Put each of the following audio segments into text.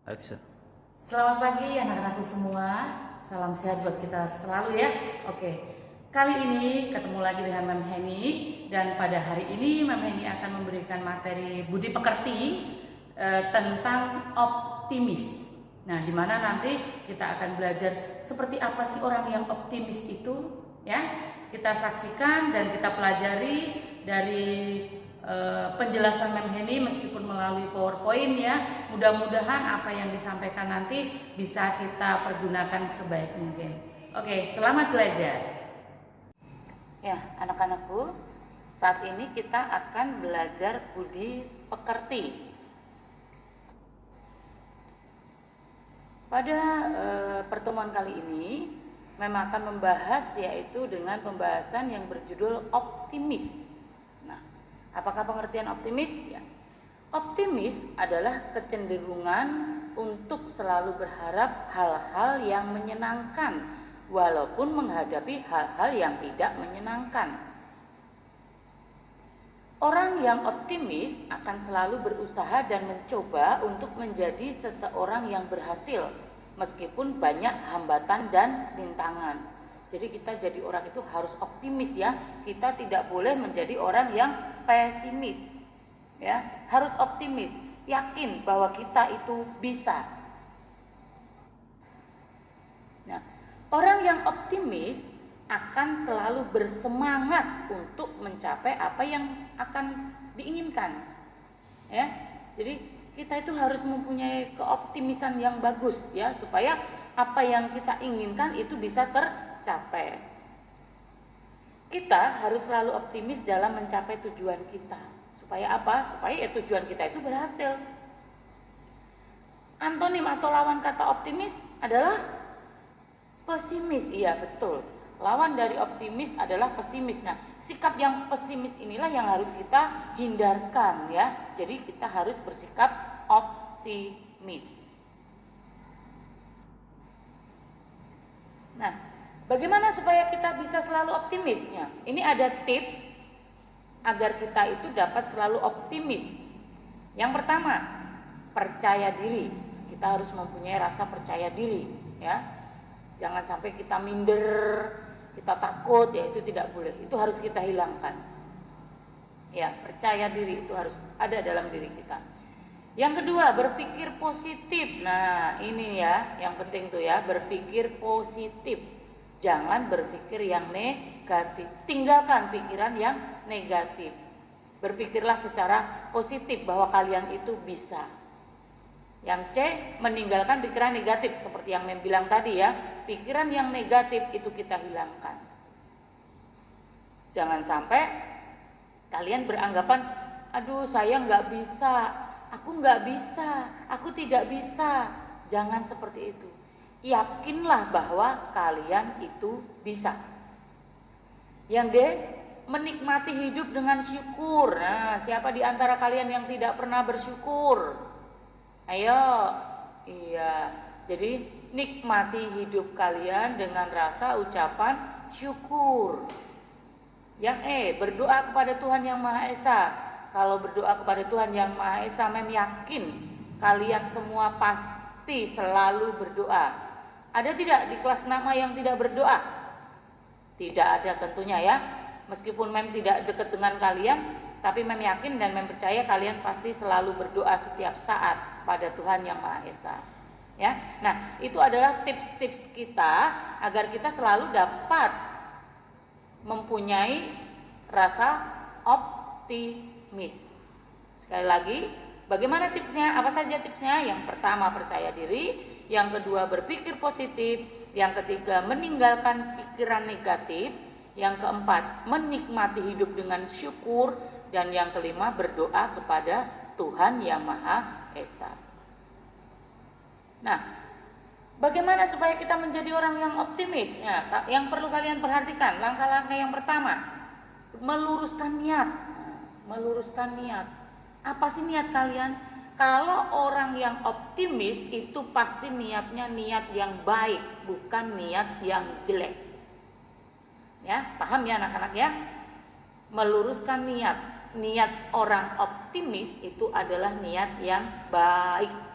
Action. Selamat pagi anak-anakku semua. Salam sehat buat kita selalu ya. Oke. Kali ini ketemu lagi dengan Mem Heni dan pada hari ini Mem Heni akan memberikan materi budi pekerti tentang optimis. Nah, di mana nanti kita akan belajar seperti apa sih orang yang optimis itu, ya. Kita saksikan dan kita pelajari dari penjelasan Mem Heni meskipun melalui PowerPoint ya. Mudah-mudahan apa yang disampaikan nanti bisa kita pergunakan sebaik mungkin. Oke, selamat belajar. Ya, anak-anakku, saat ini kita akan belajar budi pekerti. Pada pertemuan kali ini memang akan membahas yaitu dengan pembahasan yang berjudul optimis. Nah, apakah pengertian optimis? Ya. Optimis adalah kecenderungan untuk selalu berharap hal-hal yang menyenangkan walaupun menghadapi hal-hal yang tidak menyenangkan. Orang yang optimis akan selalu berusaha dan mencoba untuk menjadi seseorang yang berhasil meskipun banyak hambatan dan rintangan. Jadi kita jadi orang itu harus optimis ya. Kita tidak boleh menjadi orang yang pesimis. Ya, harus optimis, yakin bahwa kita itu bisa. Nah, orang yang optimis akan selalu bersemangat untuk mencapai apa yang akan diinginkan. Ya. Jadi kita itu harus mempunyai keoptimisan yang bagus ya supaya apa yang kita inginkan itu bisa tercapai. Kita harus selalu optimis dalam mencapai tujuan kita. Supaya apa? Supaya tujuan kita itu berhasil. Antonim atau lawan kata optimis adalah pesimis. Iya, betul. Lawan dari optimis adalah pesimis. Nah, sikap yang pesimis inilah yang harus kita hindarkan ya. Jadi kita harus bersikap optimis. Nah, bagaimana supaya kita bisa selalu optimisnya? Ini ada tips agar kita itu dapat selalu optimis. Yang pertama, percaya diri. Kita harus mempunyai rasa percaya diri ya. Jangan sampai kita minder, kita takut, ya itu tidak boleh. Itu harus kita hilangkan. Ya, percaya diri itu harus ada dalam diri kita. Yang kedua, berpikir positif. Nah, ini ya, yang penting tuh ya, berpikir positif. Jangan berpikir yang negatif. Tinggalkan pikiran yang negatif. Berpikirlah secara positif bahwa kalian itu bisa. Yang C, meninggalkan pikiran negatif seperti yang Mem bilang tadi ya. Pikiran yang negatif itu kita hilangkan. Jangan sampai kalian beranggapan, aduh saya nggak bisa, aku nggak bisa, aku tidak bisa. Jangan seperti itu. Yakinlah bahwa kalian itu bisa. Yang D, menikmati hidup dengan syukur. Nah, siapa di antara kalian yang tidak pernah bersyukur? Ayo, iya. Jadi nikmati hidup kalian dengan rasa ucapan syukur. Yang E, berdoa kepada Tuhan Yang Maha Esa. Kalau berdoa kepada Tuhan Yang Maha Esa, Mem yakin kalian semua pasti selalu berdoa. Ada tidak di kelas nama yang tidak berdoa? Tidak ada tentunya ya. Meskipun Mem tidak dekat dengan kalian, tapi Mem yakin dan Mem percaya kalian pasti selalu berdoa setiap saat pada Tuhan Yang Maha Esa. Ya. Nah, itu adalah tips-tips kita agar kita selalu dapat mempunyai rasa optimis. Sekali lagi, bagaimana tipsnya? Apa saja tipsnya? Yang pertama, percaya diri. Yang kedua, berpikir positif. Yang ketiga, meninggalkan pikiran negatif. Yang keempat, menikmati hidup dengan syukur. Dan yang kelima, berdoa kepada Tuhan Yang Maha Esa. Nah, bagaimana supaya kita menjadi orang yang optimis? Ya, yang perlu kalian perhatikan, langkah-langkah yang pertama, meluruskan niat. Meluruskan niat. Apa sih niat kalian? Kalau orang yang optimis itu pasti niatnya niat yang baik, bukan niat yang jelek. Ya, paham ya anak-anak ya? Meluruskan niat. Niat orang optimis itu adalah niat yang baik.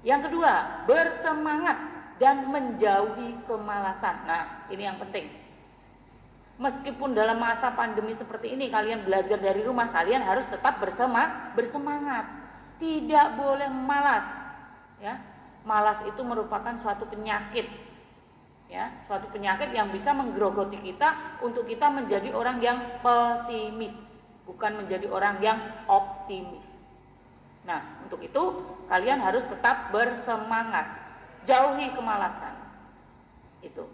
Yang kedua, bersemangat dan menjauhi kemalasan. Nah, ini yang penting. Meskipun dalam masa pandemi seperti ini kalian belajar dari rumah, kalian harus tetap bersemangat. Tidak boleh malas. Ya, malas itu merupakan suatu penyakit. Ya, suatu penyakit yang bisa menggerogoti kita untuk kita menjadi orang yang pesimis, bukan menjadi orang yang optimis. Nah, untuk itu kalian harus tetap bersemangat, jauhi kemalasan. Itu.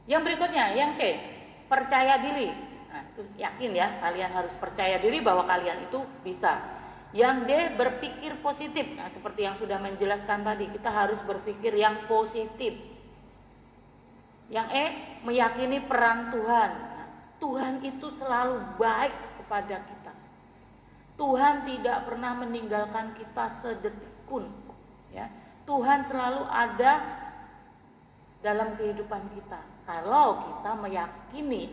Yang berikutnya, yang C, percaya diri. Nah, itu yakin ya, kalian harus percaya diri bahwa kalian itu bisa. Yang D, berpikir positif. Nah, seperti yang sudah menjelaskan tadi, kita harus berpikir yang positif. Yang E, meyakini peran Tuhan. Nah, Tuhan itu selalu baik kepada kita. Tuhan tidak pernah meninggalkan kita sedetik pun. Ya, Tuhan selalu ada dalam kehidupan kita. Kalau kita meyakini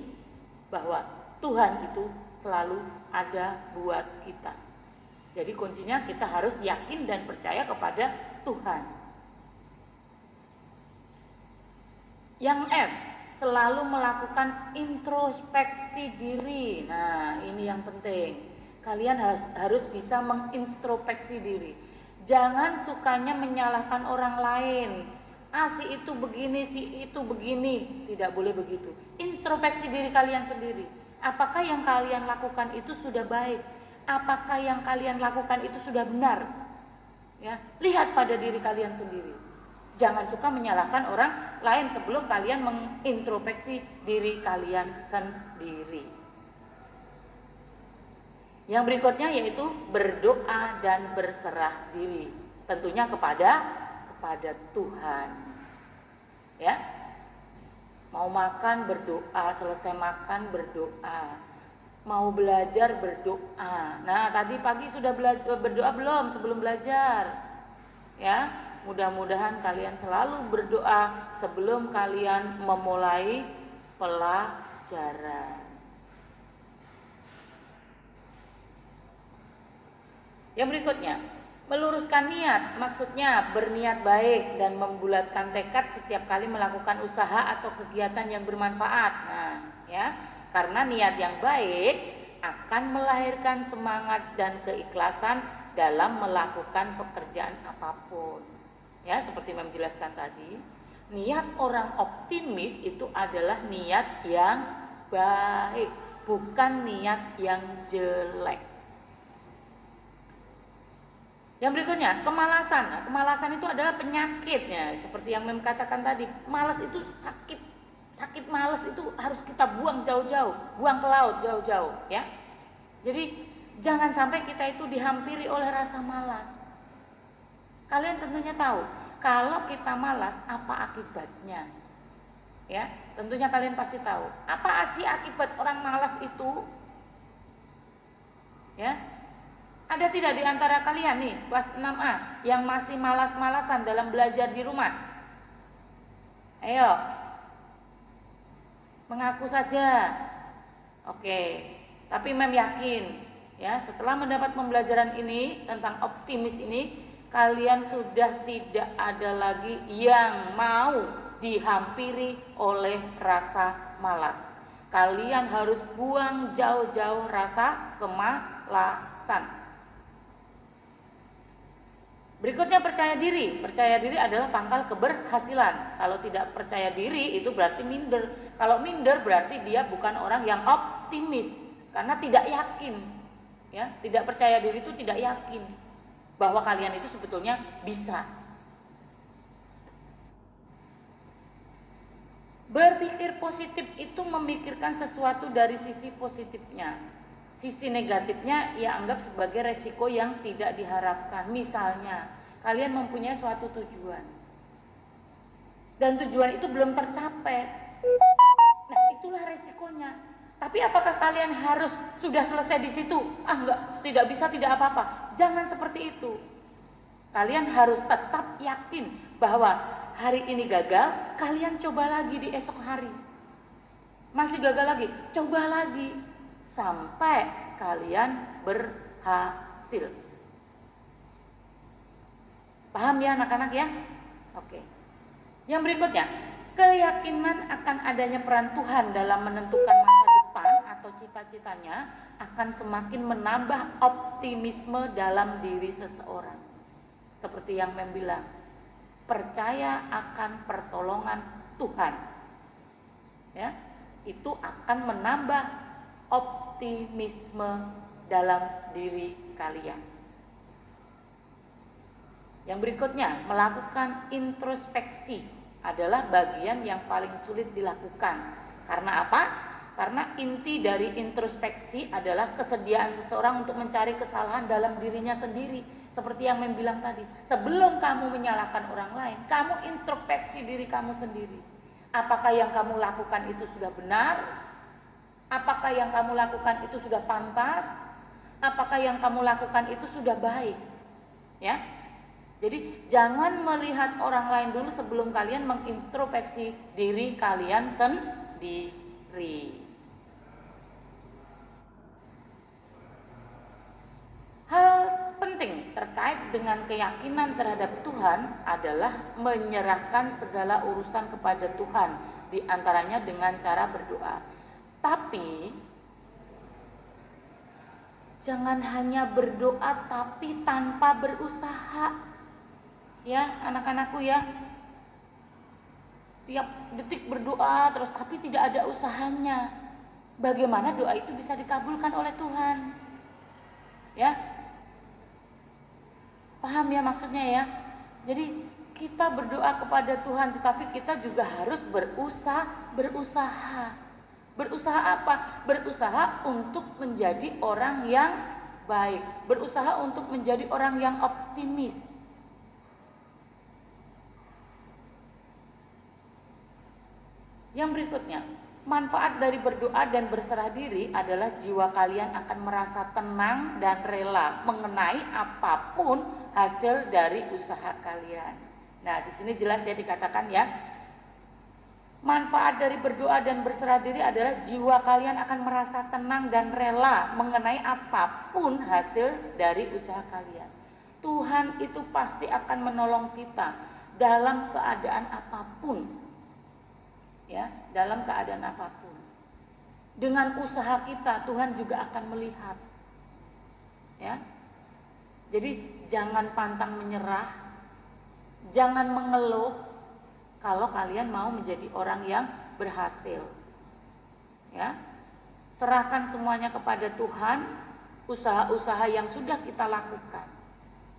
bahwa Tuhan itu selalu ada buat kita. Jadi kuncinya kita harus yakin dan percaya kepada Tuhan. Yang F, selalu melakukan introspeksi diri. Nah, ini yang penting. Kalian harus bisa mengintrospeksi diri. Jangan sukanya menyalahkan orang lain. Si itu begini, si itu begini. Tidak boleh begitu. Introspeksi diri kalian sendiri. Apakah yang kalian lakukan itu sudah baik? Apakah yang kalian lakukan itu sudah benar? Ya, lihat pada diri kalian sendiri. Jangan suka menyalahkan orang lain sebelum kalian mengintrospeksi diri kalian sendiri. Yang berikutnya yaitu berdoa dan berserah diri. Tentunya kepada Tuhan. Ya. Mau makan berdoa, selesai makan berdoa. Mau belajar berdoa. Nah, tadi pagi sudah berdoa belum sebelum belajar? Ya, mudah-mudahan kalian selalu berdoa sebelum kalian memulai pelajaran. Yang berikutnya, meluruskan niat, maksudnya berniat baik dan membulatkan tekad setiap kali melakukan usaha atau kegiatan yang bermanfaat. Nah, ya, karena niat yang baik akan melahirkan semangat dan keikhlasan dalam melakukan pekerjaan apapun. Ya, seperti menjelaskan tadi, niat orang optimis itu adalah niat yang baik, bukan niat yang jelek. Yang berikutnya, kemalasan. Nah, kemalasan itu adalah penyakitnya. Seperti yang Mem katakan tadi, malas itu sakit. Sakit malas itu harus kita buang jauh-jauh, buang ke laut jauh-jauh, ya. Jadi jangan sampai kita itu dihampiri oleh rasa malas. Kalian tentunya tahu, kalau kita malas apa akibatnya? Ya, tentunya kalian pasti tahu. Apa sih akibat orang malas itu? Ya. Ada tidak di antara kalian nih, kelas 6A, yang masih malas-malasan dalam belajar di rumah? Ayo. Mengaku saja. Oke. Tapi Mem yakin, ya, setelah mendapat pembelajaran ini tentang optimis ini, kalian sudah tidak ada lagi yang mau dihampiri oleh rasa malas. Kalian harus buang jauh-jauh rasa kemalasan. Berikutnya percaya diri. Percaya diri adalah pangkal keberhasilan. Kalau tidak percaya diri itu berarti minder. Kalau minder berarti dia bukan orang yang optimis karena tidak yakin. Ya, tidak percaya diri itu tidak yakin bahwa kalian itu sebetulnya bisa. Berpikir positif itu memikirkan sesuatu dari sisi positifnya. Sisi negatifnya ia anggap sebagai resiko yang tidak diharapkan. Misalnya, kalian mempunyai suatu tujuan. Dan tujuan itu belum tercapai. Nah, itulah resikonya. Tapi apakah kalian harus sudah selesai di situ? Enggak, tidak bisa, tidak apa-apa. Jangan seperti itu. Kalian harus tetap yakin bahwa hari ini gagal, kalian coba lagi di esok hari. Masih gagal lagi, coba lagi. Sampai kalian berhasil. Paham ya anak-anak ya? Oke. Yang berikutnya, keyakinan akan adanya peran Tuhan dalam menentukan masa depan atau cita-citanya akan semakin menambah optimisme dalam diri seseorang. Seperti yang bilang, percaya akan pertolongan Tuhan. Ya, itu akan menambah optimisme dalam diri kalian. Yang berikutnya, melakukan introspeksi adalah bagian yang paling sulit dilakukan. Karena apa? Karena inti dari introspeksi adalah kesediaan seseorang untuk mencari kesalahan dalam dirinya sendiri. Seperti yang bilang tadi, sebelum kamu menyalahkan orang lain, kamu introspeksi diri kamu sendiri. Apakah yang kamu lakukan itu sudah benar? Apakah yang kamu lakukan itu sudah pantas? Apakah yang kamu lakukan itu sudah baik? Ya. Jadi jangan melihat orang lain dulu sebelum kalian mengintrospeksi diri kalian sendiri. Hal penting terkait dengan keyakinan terhadap Tuhan adalah menyerahkan segala urusan kepada Tuhan, di antaranya dengan cara berdoa. Tapi jangan hanya berdoa tapi tanpa berusaha. Ya, anak-anakku ya. Tiap detik berdoa terus tapi tidak ada usahanya. Bagaimana doa itu bisa dikabulkan oleh Tuhan? Ya. Paham ya maksudnya ya? Jadi kita berdoa kepada Tuhan tetapi kita juga harus berusaha. Berusaha apa? Berusaha untuk menjadi orang yang baik, berusaha untuk menjadi orang yang optimis. Yang berikutnya, manfaat dari berdoa dan berserah diri adalah jiwa kalian akan merasa tenang dan rela mengenai apapun hasil dari usaha kalian. Nah, di sini jelas ya dikatakan ya, manfaat dari berdoa dan berserah diri adalah jiwa kalian akan merasa tenang dan rela mengenai apapun hasil dari usaha kalian. Tuhan itu pasti akan menolong kita dalam keadaan apapun. Ya, dalam keadaan apapun. Dengan usaha kita Tuhan juga akan melihat. Ya. Jadi jangan pantang menyerah, jangan mengeluh kalau kalian mau menjadi orang yang berhasil. Ya. Serahkan semuanya kepada Tuhan, usaha-usaha yang sudah kita lakukan.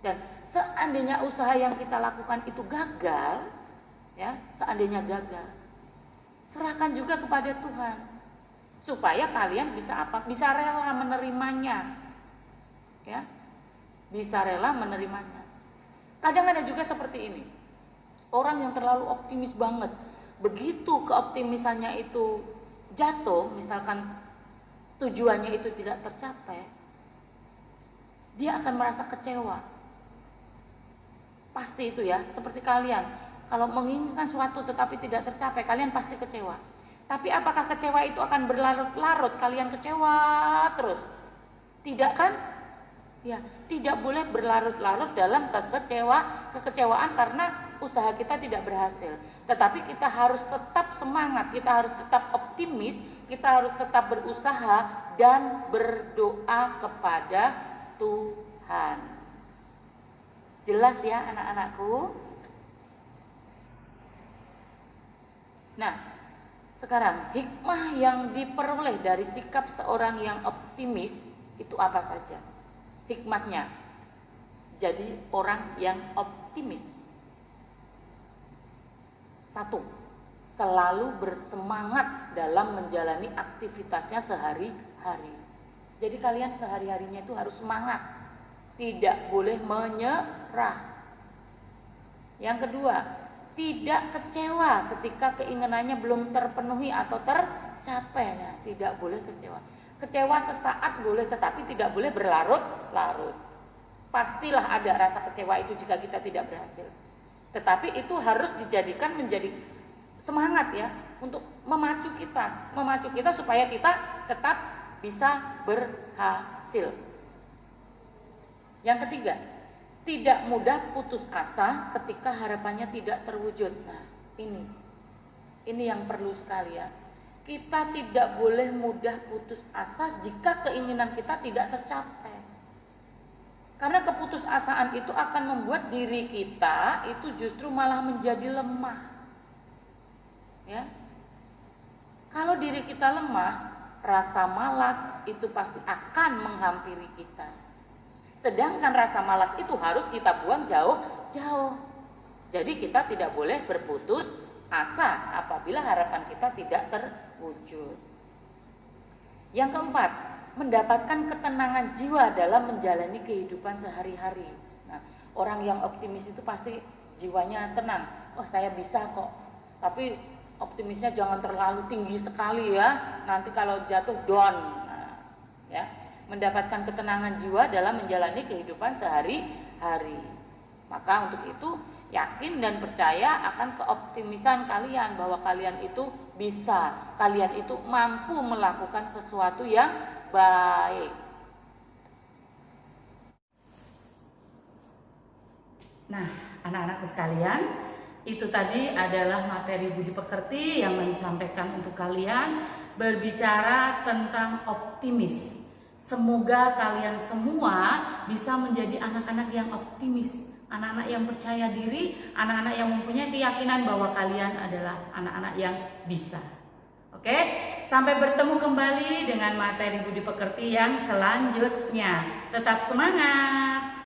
Dan seandainya usaha yang kita lakukan itu gagal, ya, seandainya gagal, serahkan juga kepada Tuhan. Supaya kalian bisa apa? Bisa rela menerimanya. Ya. Bisa rela menerimanya. Kadang ada juga seperti ini. Orang yang terlalu optimis banget. Begitu keoptimisannya itu jatuh, misalkan tujuannya itu tidak tercapai, dia akan merasa kecewa. Pasti itu ya, seperti kalian. Kalau menginginkan suatu tetapi tidak tercapai, kalian pasti kecewa. Tapi apakah kecewa itu akan berlarut-larut? Kalian kecewa terus? Tidak kan? Ya, tidak boleh berlarut-larut dalam kekecewaan karena usaha kita tidak berhasil. Tetapi kita harus tetap semangat, kita harus tetap optimis, kita harus tetap berusaha dan berdoa kepada Tuhan. Jelas ya anak-anakku? Nah, sekarang hikmah yang diperoleh dari sikap seorang yang optimis itu apa saja? Hikmahnya, jadi orang yang optimis. 1. Selalu bersemangat dalam menjalani aktivitasnya sehari-hari. Jadi kalian sehari-harinya itu harus semangat, tidak boleh menyerah. Yang kedua, tidak kecewa ketika keinginannya belum terpenuhi atau tercapai. Nah, tidak boleh kecewa. Kecewa sesaat boleh, tetapi tidak boleh berlarut-larut. Pastilah ada rasa kecewa itu jika kita tidak berhasil. Tetapi itu harus dijadikan menjadi semangat ya, untuk memacu kita supaya kita tetap bisa berhasil. Yang ketiga, tidak mudah putus asa ketika harapannya tidak terwujud. Nah, ini yang perlu sekali ya. Kita tidak boleh mudah putus asa jika keinginan kita tidak tercapai. Karena keputusasaan itu akan membuat diri kita itu justru malah menjadi lemah. Ya. Kalau diri kita lemah, rasa malas itu pasti akan menghampiri kita. Sedangkan rasa malas itu harus kita buang jauh-jauh. Jadi kita tidak boleh berputus asa apabila harapan kita tidak terwujud. Yang keempat, mendapatkan ketenangan jiwa dalam menjalani kehidupan sehari-hari. Nah, orang yang optimis itu pasti jiwanya tenang. Oh, saya bisa kok. Tapi optimisnya jangan terlalu tinggi sekali ya. Nanti kalau jatuh down. Nah, ya. Mendapatkan ketenangan jiwa dalam menjalani kehidupan sehari-hari. Maka untuk itu yakin dan percaya akan keoptimisan kalian bahwa kalian itu bisa, kalian itu mampu melakukan sesuatu yang baik. Nah, anak-anakku sekalian, itu tadi adalah materi budi pekerti yang disampaikan untuk kalian berbicara tentang optimis. Semoga kalian semua bisa menjadi anak-anak yang optimis, anak-anak yang percaya diri, anak-anak yang mempunyai keyakinan bahwa kalian adalah anak-anak yang bisa. Oke, sampai bertemu kembali dengan materi budi pekerti yang selanjutnya. Tetap semangat!